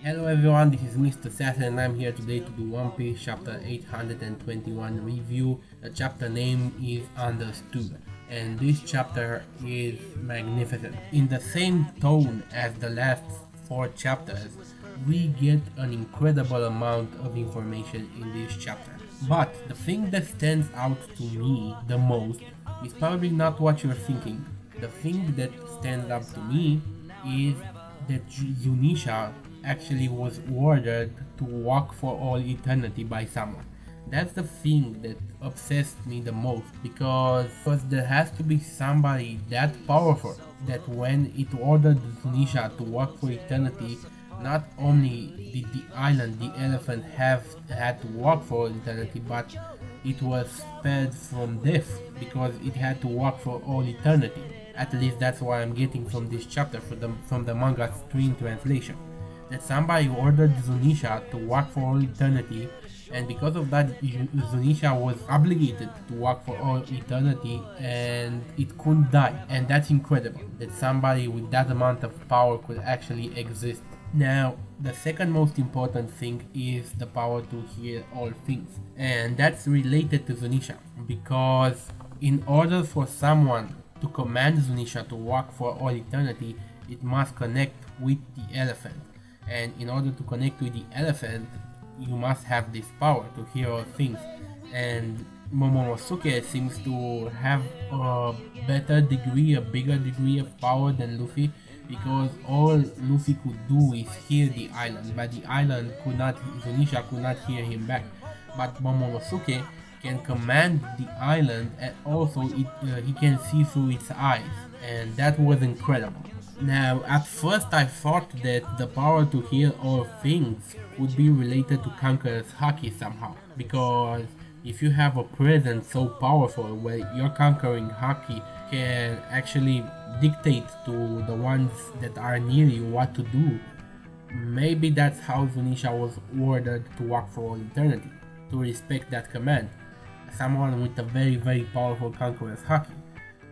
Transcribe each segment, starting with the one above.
Hello everyone, this is Mr. Saturn and I'm here today to do One Piece chapter 821 review. The chapter name is Understood and this chapter is magnificent. In the same tone as the last 4 chapters, we get an incredible amount of information in this chapter. But the thing that stands out to me the most is probably not what you're thinking. The thing that stands out to me is that Zunisha actually was ordered to walk for all eternity by someone. That's the thing that obsessed me the most because there has to be somebody that powerful that when it ordered Zunisha to walk for eternity, not only did the island, the elephant, had to walk for eternity, but it was spared from death because it had to walk for all eternity. At least that's what I'm getting from this chapter from the manga screen translation. That somebody ordered Zunisha to walk for all eternity, and because of that Zunisha was obligated to walk for all eternity and it couldn't die. And that's incredible that somebody with that amount of power could actually exist. Now, the second most important thing is the power to hear all things, and that's related to Zunisha, because in order for someone to command Zunisha to walk for all eternity, it must connect with the elephant, and in order to connect with the elephant, you must have this power to hear all things, and Momonosuke seems to have a bigger degree of power than Luffy, because all Luffy could do is hear the island, but the island could not, Zunisha could not hear him back. But Momonosuke can command the island, and also he can see through its eyes, and that was incredible. Now, at first I thought that the power to hear all things would be related to Conqueror's Haki somehow, because if you have a presence so powerful where your conquering Haki can actually dictate to the ones that are near you what to do, maybe that's how Zunisha was ordered to walk for all eternity, to respect that command, someone with a very powerful Conqueror's Haki.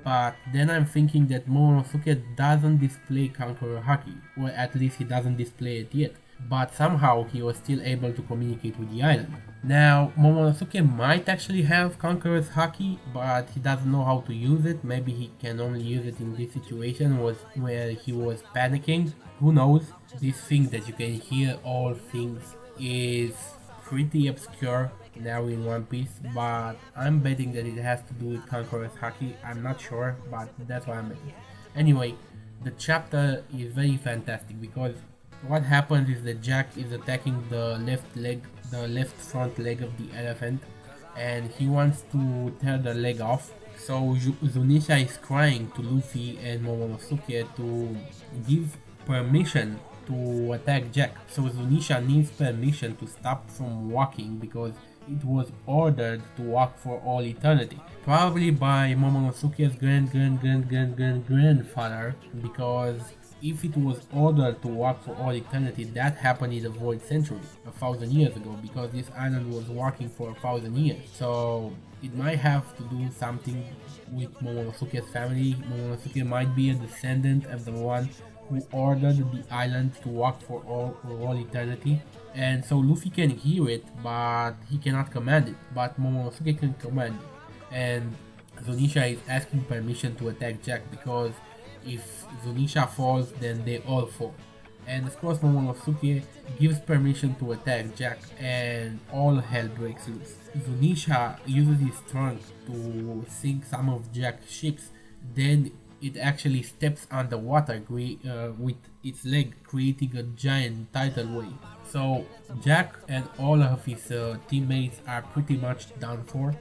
But then I'm thinking that Momonosuke doesn't display Conqueror Haki, or at least he doesn't display it yet, but somehow he was still able to communicate with the island. Now, Momonosuke might actually have Conqueror's Haki, but he doesn't know how to use it. Maybe he can only use it in this situation where he was panicking. Who knows? This thing that you can hear all things is pretty obscure now in One Piece, but I'm betting that it has to do with Conqueror's Haki. I'm not sure, but that's what I'm betting. Anyway, the chapter is very fantastic because what happens is that Jack is attacking the left front leg of the elephant, and he wants to tear the leg off. So Zunisha is crying to Luffy and Momonosuke to give permission to attack Jack. So Zunisha needs permission to stop from walking because it was ordered to walk for all eternity. Probably by Momonosuke's grandfather, because if it was ordered to walk for all eternity, that happened in the Void Century 1,000 years ago, because this island was walking for 1,000 years. So it might have to do something with Momonosuke's family. Momonosuke might be a descendant of the one who ordered the island to walk for all eternity. And so Luffy can hear it, but he cannot command it. But Momonosuke can command it. And Zunisha is asking permission to attack Jack, because if Zunisha falls, then they all fall. And of course Momonosuke gives permission to attack Jack, and all hell breaks loose. Zunisha uses his trunk to sink some of Jack's ships, then it actually steps underwater with its leg, creating a giant tidal wave. So Jack and all of his teammates are pretty much done for.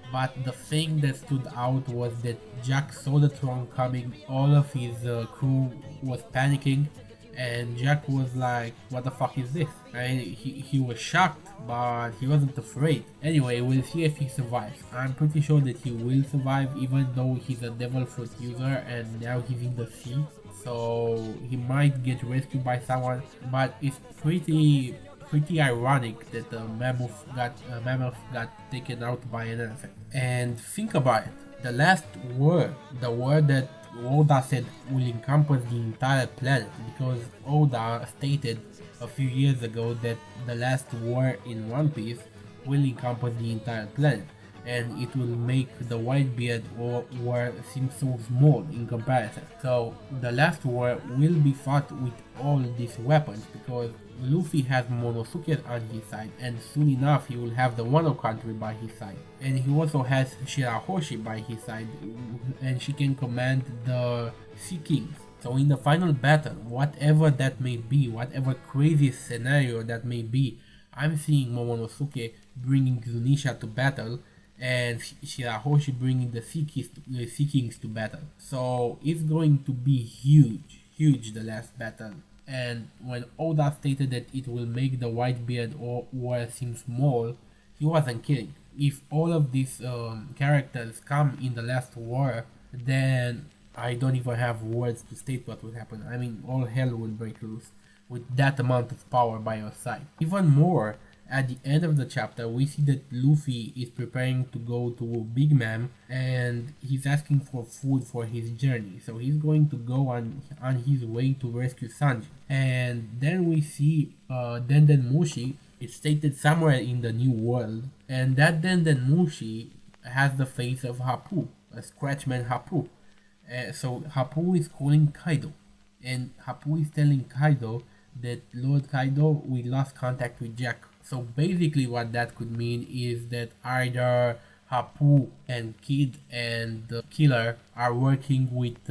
But the thing that stood out was that Jack saw the throne coming, all of his crew was panicking, and Jack was like, what the fuck is this? And he was shocked, but he wasn't afraid. Anyway, we'll see if he survives. I'm pretty sure that he will survive, even though he's a devil fruit user and now he's in the sea. So he might get rescued by someone, but it's pretty ironic that the mammoth got taken out by an elephant. And think about it, the last word, the word that Oda said will encompass the entire planet, because Oda stated a few years ago that the last war in One Piece will encompass the entire planet, and it will make the Whitebeard war seem so small in comparison. So the last war will be fought with all these weapons, because Luffy has Momonosuke on his side, and soon enough he will have the Wano country by his side. And he also has Shirahoshi by his side, and she can command the Sea Kings. So in the final battle, whatever that may be, whatever crazy scenario that may be, I'm seeing Momonosuke bringing Zunisha to battle, and Shirahoshi bringing the Sea Kings to battle. So it's going to be huge the last battle. And when Oda stated that it will make the Whitebeard war seem small, he wasn't kidding. If all of these characters come in the last war, then I don't even have words to state what would happen. I mean, all hell will break loose with that amount of power by your side. Even more, at the end of the chapter, we see that Luffy is preparing to go to Big Mom, and he's asking for food for his journey. So he's going to go on his way to rescue Sanji. And then we see Denden Mushi. It's stated somewhere in the New World, and that Denden Mushi has the face of Hapu, a Scratchman Hapu. So Hapu is calling Kaido, and Hapu is telling Kaido that Lord Kaido, we lost contact with Jack. So basically what that could mean is that either Hapu and Kid and the Killer are working with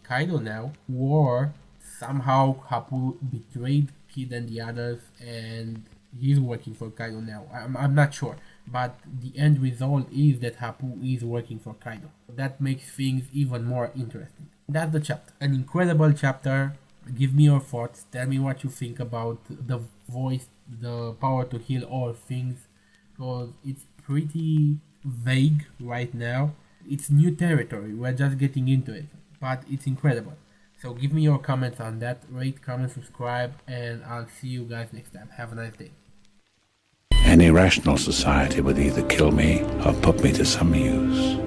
Kaido now, or somehow Hapu betrayed Kid and the others and he's working for Kaido now. I'm not sure, but the end result is that Hapu is working for Kaido. That makes things even more interesting. That's the chapter. An incredible chapter. Give me your thoughts. Tell me what you think about the voice, the power to heal all things, because it's pretty vague right now. It's new territory. We're just getting into it, but it's incredible. So give me your comments on that. Rate, comment, subscribe, and I'll see you guys next time. Have a nice day. Any rational society would either kill me or put me to some use.